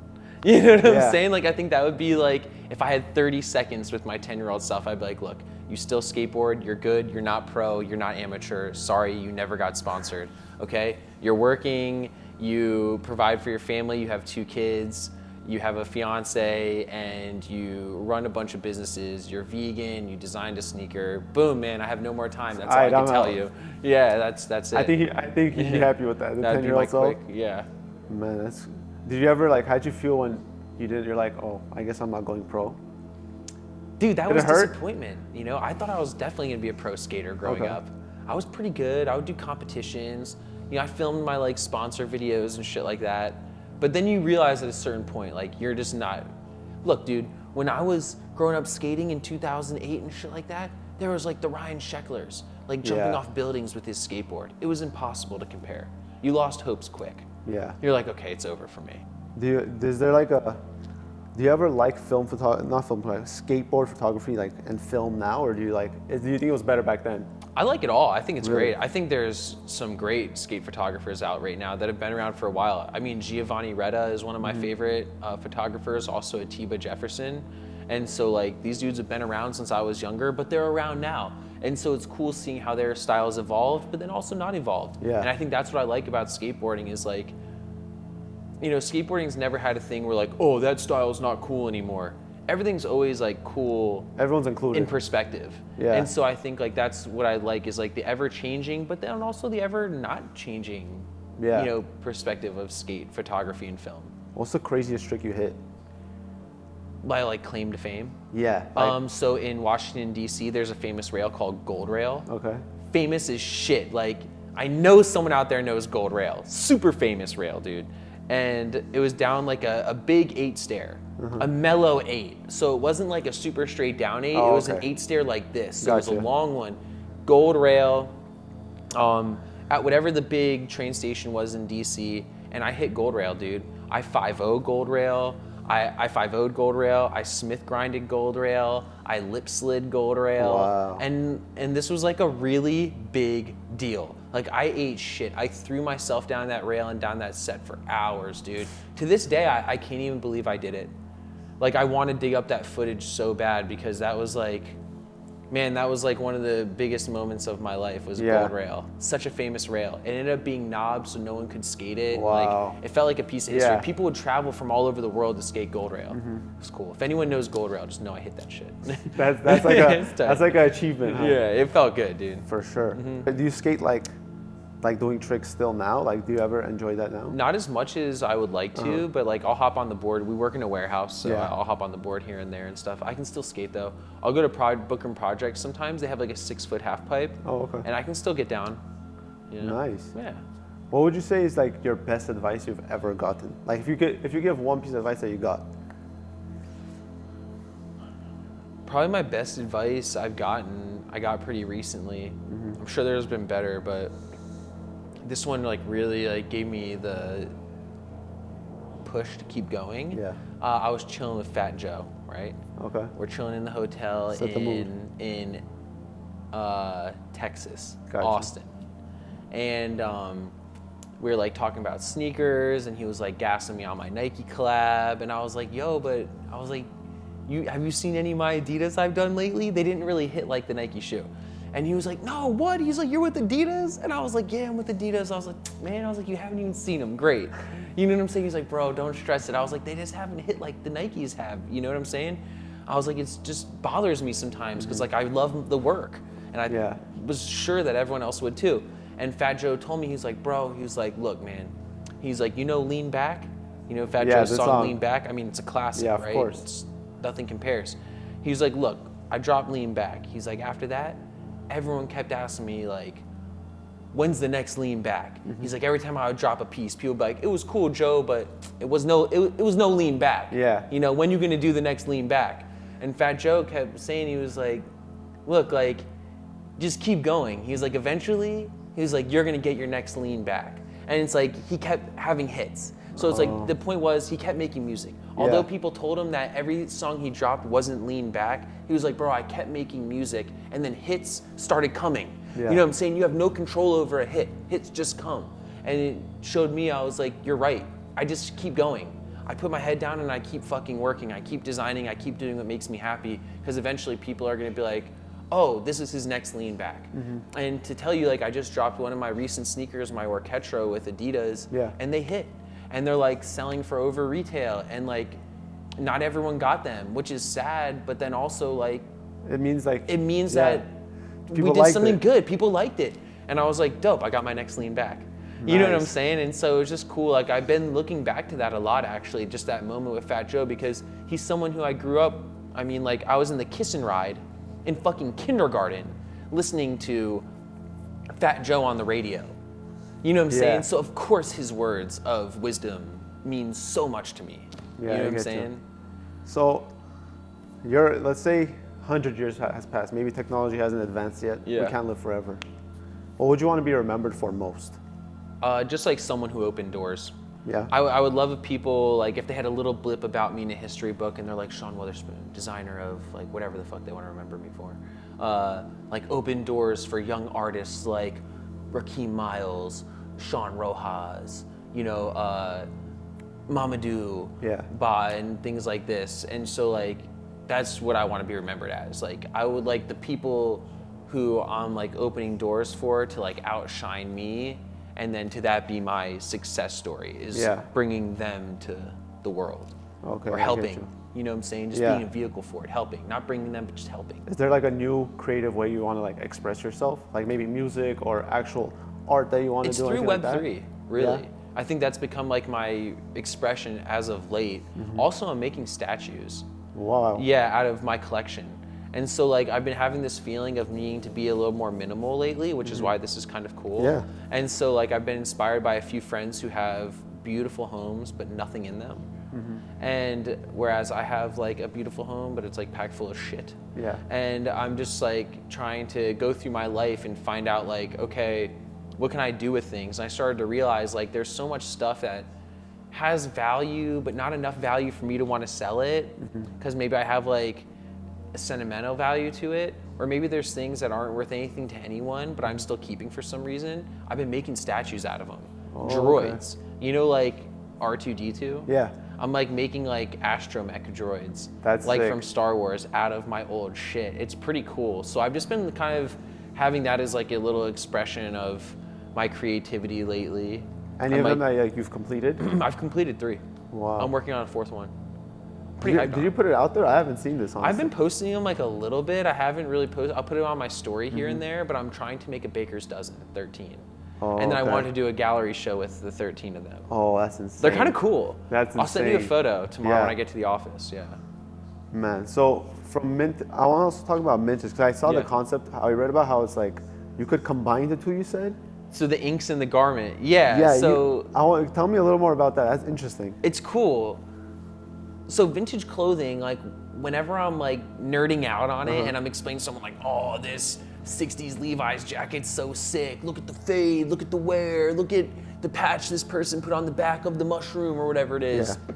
You know what I'm saying? Like, I think that would be like, if I had 30 seconds with my 10-year-old self, I'd be like, look, you still skateboard, you're good, you're not pro, you're not amateur, sorry, you never got sponsored, okay? You're working, you provide for your family, you have 2 kids, you have a fiance, and you run a bunch of businesses, you're vegan, you designed a sneaker, boom, man, I have no more time, that's all I can tell you. Yeah, that's it. I think you'd be happy with that, the 10-year-old self. Yeah. Man, did you ever, like, how'd you feel when you're like, oh, I guess I'm not going pro? Dude, that was disappointment, you know? I thought I was definitely gonna be a pro skater growing up. I was pretty good, I would do competitions, you know, I filmed my, like, sponsor videos and shit like that. But then you realize at a certain point, like, you're just not. Look, dude, when I was growing up skating in 2008 and shit like that, there was like the Ryan Shecklers, like jumping off buildings with his skateboard. It was impossible to compare. You lost hopes quick. Yeah. You're like, okay, it's over for me. Do you ever like skateboard photography, like, and film now, or do you think it was better back then? I like it all. I think it's great. I think there's some great skate photographers out right now that have been around for a while. I mean, Giovanni Retta is one of my favorite photographers, also Atiba Jefferson. And so like these dudes have been around since I was younger, but they're around now. And so it's cool seeing how their styles evolved, but then also not evolved. Yeah. And I think that's what I like about skateboarding is like, you know, skateboarding's never had a thing where like, oh, that style's not cool anymore. Everything's always like cool. Everyone's included. In perspective. Yeah. And so I think like that's what I like is like the ever changing, but then also the ever not changing, you know, perspective of skate photography and film. What's the craziest trick you hit? By like claim to fame? Yeah. So in Washington, D.C., there's a famous rail called Gold Rail. Okay. Famous as shit. Like I know someone out there knows Gold Rail. Super famous rail, dude. And it was down like a big 8 stair. A mellow 8. So it wasn't like a super straight down 8. It was an 8 stair like this. So it was a long one. Gold rail at whatever the big train station was in DC. And I hit Gold Rail, dude. I 5.0 gold rail. I 5.0'd gold rail. I Smith grinded gold rail. I lip slid gold rail. Wow. And this was like a really big deal. Like I ate shit. I threw myself down that rail and down that set for hours, dude. To this day, I can't even believe I did it. Like I want to dig up that footage so bad because that was like, man, that was like one of the biggest moments of my life was gold rail. Such a famous rail. It ended up being knobbed so no one could skate it. Wow. Like, it felt like a piece of history. People would travel from all over the world to skate gold rail. It was cool. If anyone knows gold rail, just know I hit that shit. That's like an achievement, huh? Yeah, it felt good, dude. For sure. Do you skate like doing tricks still now? Like, do you ever enjoy that now? Not as much as I would like to, but like I'll hop on the board. We work in a warehouse, so I'll hop on the board here and there and stuff. I can still skate though. I'll go to Booker projects. Sometimes they have like a 6-foot half pipe. Oh, okay. And I can still get down. You know? Nice. Yeah. What would you say is like your best advice you've ever gotten? Like if you give one piece of advice that you got. Probably my best advice I got pretty recently. I'm sure there's been better, but this one like really like gave me the push to keep going. Yeah. I was chilling with Fat Joe, right? Okay. We're chilling in the hotel Set the mood. in Texas, Gotcha. Austin, and we were like talking about sneakers, and he was like gassing me on my Nike collab, and I was like, yo, but I was like, have you seen any of my Adidas I've done lately? They didn't really hit like the Nike shoe. And he was like, no, what? He's like, you're with Adidas? And I was like, yeah, I'm with Adidas. I was like, man, I was like, you haven't even seen them. Great. You know what I'm saying? He's like, bro, don't stress it. I was like, they just haven't hit like the Nikes have. You know what I'm saying? I was like, it just bothers me sometimes because like I love the work. And I was sure that everyone else would too. And Fat Joe told me, he's like, bro, he was like, look, man. He's like, you know Lean Back? You know Fat Joe's song Lean Back? I mean, it's a classic, right? Yeah, of course. It's, nothing compares. He was like, look, I dropped Lean Back. He's like, after that, everyone kept asking me like, when's the next Lean Back? He's like, every time I would drop a piece, people would be like, it was cool, Joe, but it was no Lean Back. Yeah. You know, when you gonna do the next Lean Back? And Fat Joe kept saying, he was like, look, like, just keep going. He was like, eventually, he was like, you're gonna get your next Lean Back. And it's like, he kept having hits. So it's like, the point was, he kept making music. Although people told him that every song he dropped wasn't Lean Back, he was like, bro, I kept making music, and then hits started coming. You know what I'm saying? You have no control over a hit. Hits just come. And it showed me, I was like, you're right. I just keep going. I put my head down and I keep fucking working. I keep designing. I keep doing what makes me happy, because eventually people are gonna be like, oh, this is his next Lean Back. And to tell you, like, I just dropped one of my recent sneakers, my Orketro with Adidas, and they hit. And they're like selling for over retail, and like not everyone got them, which is sad, but then also like it means that we did something good. People liked it. And I was like, dope, I got my next Lean Back. You know what I'm saying? And so it's just cool. Like I've been looking back to that a lot, actually, just that moment with Fat Joe, because he's someone who I grew up, I mean, like I was in the Kiss and Ride in fucking kindergarten listening to Fat Joe on the radio. You know what I'm saying? So of course his words of wisdom mean so much to me. You know what I'm saying? So let's say 100 years has passed. Maybe technology hasn't advanced yet. We can't live forever. What would you want to be remembered for most? Just like someone who opened doors. Yeah. I would love if people, like if they had a little blip about me in a history book and they're like, Sean Wotherspoon, designer of like whatever the fuck they want to remember me for. Like open doors for young artists like Rakeem Miles, Sean Rojas, you know, Mamadou, Ba, and things like this. And so like, that's what I want to be remembered as. Like, I would like the people who I'm like opening doors for to like outshine me, and then to that be my success story, is bringing them to the world. Or helping. You know what I'm saying? Just being a vehicle for it, helping. Not bringing them, but just helping. Is there like a new creative way you want to like express yourself? Like maybe music or actual art that you want to do? It's through Web3, really. Yeah. I think that's become like my expression as of late. Also, I'm making statues. Wow. Yeah, out of my collection. And so like I've been having this feeling of needing to be a little more minimal lately, which is why this is kind of cool. Yeah. And so like I've been inspired by a few friends who have beautiful homes but nothing in them. And whereas I have like a beautiful home, but it's like packed full of shit. Yeah. And I'm just like trying to go through my life and find out like, okay, what can I do with things? And I started to realize like there's so much stuff that has value, but not enough value for me to want to sell it, because maybe I have like a sentimental value to it, or maybe there's things that aren't worth anything to anyone, but I'm still keeping for some reason. I've been making statues out of them. Droids. Okay. You know, like R2-D2? Yeah. I'm like making like astromech droids. That's like sick. From Star Wars out of my old shit. It's pretty cool. So I've just been kind of having that as like a little expression of my creativity lately. Any of them that you've completed? I've completed 3. Wow. I'm working on a 4th one. Did you put it out there? I haven't seen this, honestly. I've been posting them like a little bit. I haven't really posted. I'll put it on my story here and there, but I'm trying to make a baker's dozen, 13. Oh, and then I wanted to do a gallery show with the 13 of them. Oh, that's insane. They're kind of cool. That's insane. I'll send you a photo tomorrow when I get to the office. Yeah. Man, so from Mint, I want to also talk about Mintage, because I saw the concept, I read about how it's like, you could combine the two, you said? So the inks in the garment. Yeah. So tell me a little more about that. That's interesting. It's cool. So vintage clothing, like whenever I'm like nerding out on it and I'm explaining to someone like, oh, this 60s Levi's jacket's so sick. Look at the fade, look at the wear, look at the patch this person put on the back of the mushroom or whatever it is. Yeah.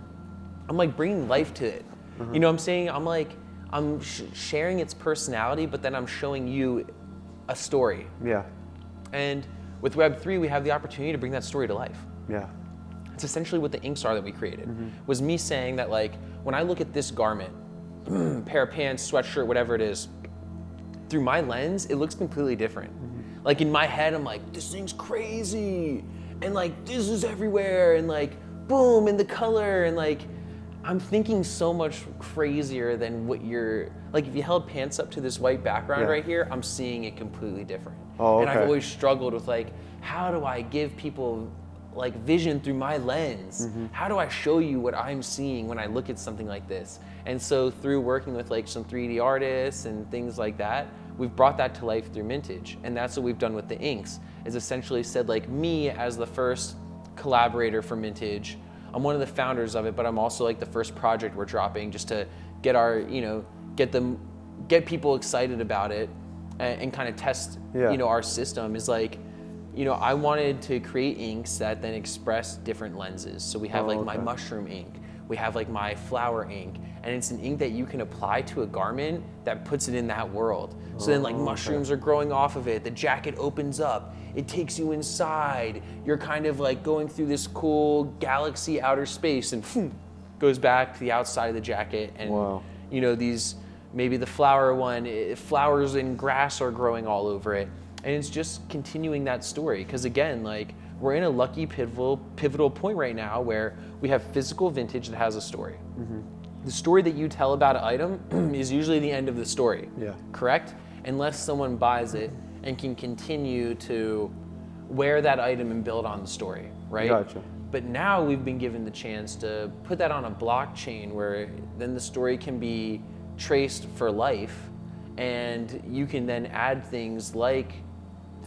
I'm like bringing life to it. You know what I'm saying? I'm like, I'm sharing its personality, but then I'm showing you a story. Yeah. And with Web3, we have the opportunity to bring that story to life. Yeah. It's essentially what the inks are that we created. Was me saying that like, when I look at this garment, pair of pants, sweatshirt, whatever it is, through my lens, it looks completely different. Like in my head, I'm like, this thing's crazy. And like, this is everywhere. And like, boom, and the color. And like, I'm thinking so much crazier than what you're, like if you held pants up to this white background right here, I'm seeing it completely different. Oh, okay. And I've always struggled with like, how do I give people like vision through my lens? How do I show you what I'm seeing when I look at something like this? And so through working with like some 3D artists and things like that, we've brought that to life through Mintage. And that's what we've done with the inks, is essentially said like me as the first collaborator for Mintage, I'm one of the founders of it, but I'm also like the first project we're dropping just to get our, you know, get people excited about it and kind of test, you know, our system is like, you know, I wanted to create inks that then express different lenses. So we have my mushroom ink, we have like my flower ink, and it's an ink that you can apply to a garment that puts it in that world. So then like mushrooms are growing off of it, the jacket opens up, it takes you inside, you're kind of like going through this cool galaxy outer space and goes back to the outside of the jacket and you know, these, maybe the flower one, flowers and grass are growing all over it. And it's just continuing that story. Because again, like we're in a lucky pivotal point right now where we have physical vintage that has a story. The story that you tell about an item is usually the end of the story, correct? Unless someone buys it and can continue to wear that item and build on the story, right? Gotcha. But now we've been given the chance to put that on a blockchain where then the story can be traced for life, and you can then add things like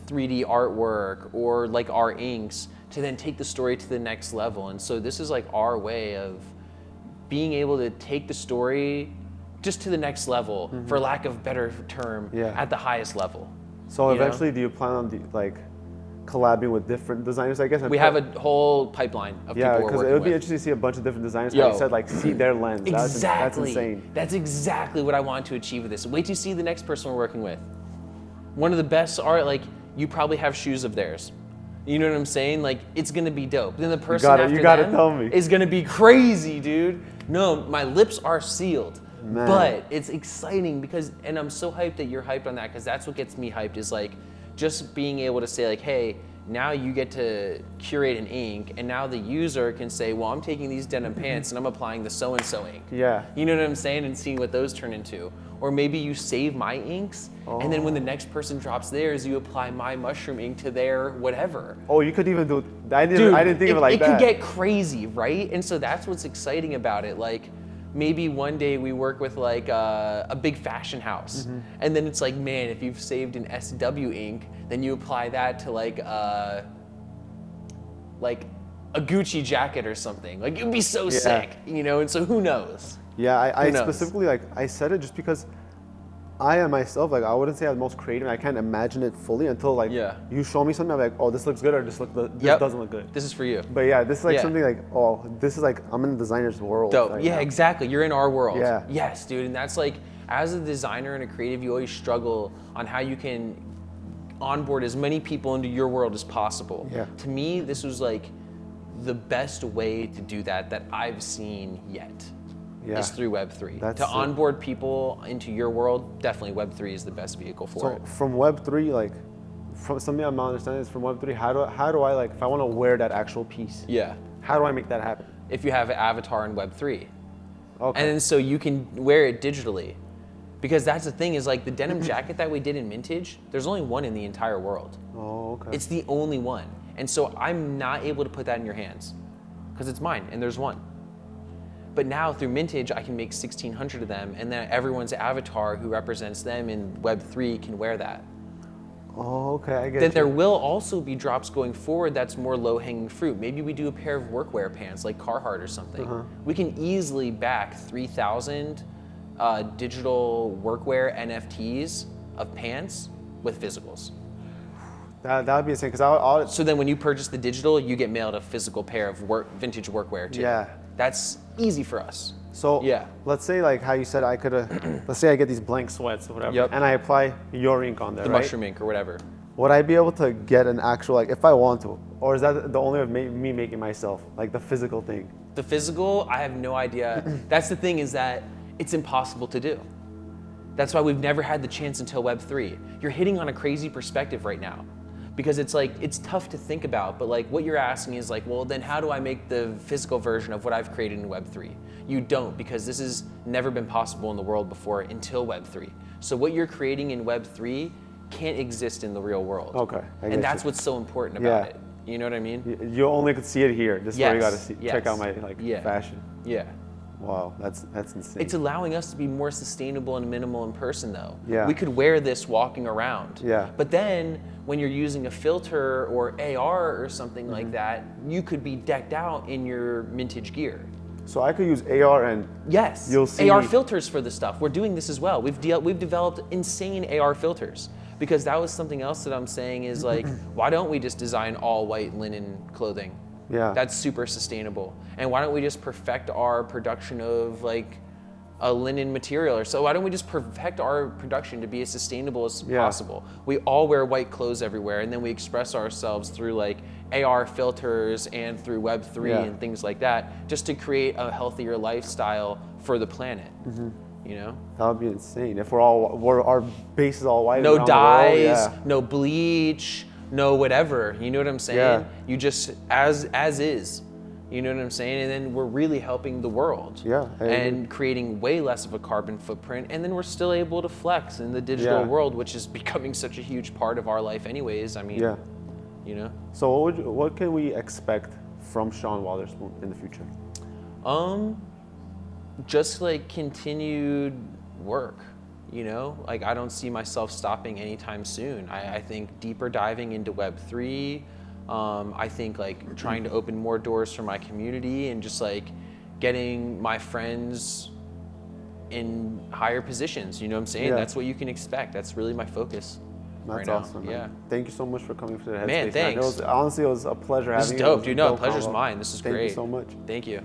3D artwork or like our inks to then take the story to the next level. And so this is like our way of being able to take the story just to the next level, for lack of better term, at the highest level. So eventually, do you plan on like collabing with different designers, I guess? We have a whole pipeline of people we're working with. Yeah, because it would be interesting to see a bunch of different designers, like you said, like see their lens. Exactly. That's insane. That's exactly what I want to achieve with this. Wait till you see the next person we're working with. One of the best art, like you probably have shoes of theirs. You know what I'm saying? Like it's gonna be dope. Then the person after them is gonna be crazy, dude. No, my lips are sealed. Man. But it's exciting because, and I'm so hyped that you're hyped on that, because that's what gets me hyped, is like just being able to say like, hey, now you get to curate an ink, and now the user can say, well, I'm taking these denim pants and I'm applying the so-and-so ink. Yeah. You know what I'm saying? And seeing what those turn into. Or maybe you save my inks, and then when the next person drops theirs, you apply my mushroom ink to their whatever. Oh, you could even do, I didn't think of it like that. It could get crazy, right? And so that's what's exciting about it. Like, maybe one day we work with like a big fashion house, and then it's like, man, if you've saved an SW ink, then you apply that to like a Gucci jacket or something. Like it would be so sick, you know? And so who knows? Yeah, I specifically, like, I said it just because I am myself, like I wouldn't say I'm the most creative. I can't imagine it fully until like you show me something. I'm like, oh, this looks good, or this doesn't look good. This is for you. But yeah, this is like something like, oh, this is like I'm in the designer's world. Dope. Right now. Exactly. You're in our world. Yeah. Yes, dude. And that's like, as a designer and a creative, you always struggle on how you can onboard as many people into your world as possible. Yeah. To me, this was like the best way to do that I've seen yet. Is through Web3. To onboard people into your world, definitely Web3 is the best vehicle for it. So from Web3, like, from something I'm not understanding is from Web3, how do I like, if I want to wear that actual piece, how do I make that happen? If you have an avatar in Web3. Okay. And then so you can wear it digitally. Because that's the thing is like the denim jacket that we did in Mintage, there's only one in the entire world. Oh, okay. It's the only one. And so I'm not able to put that in your hands because it's mine and there's one. But now through Mintage, I can make 1,600 of them, and then everyone's avatar who represents them in Web3 can wear that. Oh, okay, I get Then there will also be drops going forward that's more low-hanging fruit. Maybe we do a pair of workwear pants like Carhartt or something. We can easily back 3,000 digital workwear NFTs of pants with physicals. That would be insane, because So then when you purchase the digital, you get mailed a physical pair of vintage workwear too. Yeah. That's easy for us. So let's say like how you said I could let's say I get these blank sweats or whatever, and I apply your ink on there, the mushroom ink or whatever. Would I be able to get an actual, like if I want to, or is that the only way of me making myself, like the physical thing? The physical, I have no idea. That's the thing is that it's impossible to do. That's why we've never had the chance until Web3. You're hitting on a crazy perspective right now. Because it's like, it's tough to think about, but like what you're asking is like, well, then how do I make the physical version of what I've created in Web3? You don't, because this has never been possible in the world before until Web3. So what you're creating in Web3 can't exist in the real world. Okay. And that's what's so important about it. You know what I mean? You only could see it here. This is where you gotta see, check out my fashion. Yeah. Wow, that's insane. It's allowing us to be more sustainable and minimal in person though. Yeah. We could wear this walking around. Yeah. But then when you're using a filter or AR or something like that, you could be decked out in your Mintage gear. So I could use AR and you'll see AR filters for this stuff. We're doing this as well. We've developed insane AR filters because that was something else that I'm saying is like, why don't we just design all white linen clothing? Yeah. That's super sustainable. And why don't we just perfect our production of like a linen material or so? Why don't we just perfect our production to be as sustainable as possible? We all wear white clothes everywhere and then we express ourselves through like AR filters and through Web3 and things like that, just to create a healthier lifestyle for the planet. You know? That would be insane. If our base is all white. No dyes, no bleach, no whatever, you know what I'm saying? Yeah. You just, as is, you know what I'm saying? And then we're really helping the world. Yeah. And creating way less of a carbon footprint, and then we're still able to flex in the digital world, which is becoming such a huge part of our life anyways. I mean, you know? So what can we expect from Sean Wotherspoon in the future? Just like continued work. You know, like I don't see myself stopping anytime soon. I think deeper diving into Web3. I think like trying to open more doors for my community and just like getting my friends in higher positions. You know what I'm saying? That's what you can expect. That's really my focus. That's awesome. Yeah. Thank you so much for coming to the Headspace. Man, thanks. Honestly, it was a pleasure having you. This is dope, dude. No, the pleasure's mine. This is great. Thank you so much. Thank you.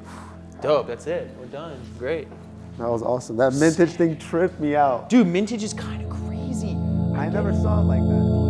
Dope. That's it. We're done. Great. That was awesome. That Mintage thing tripped me out. Dude, Mintage is kind of crazy. I never saw it like that.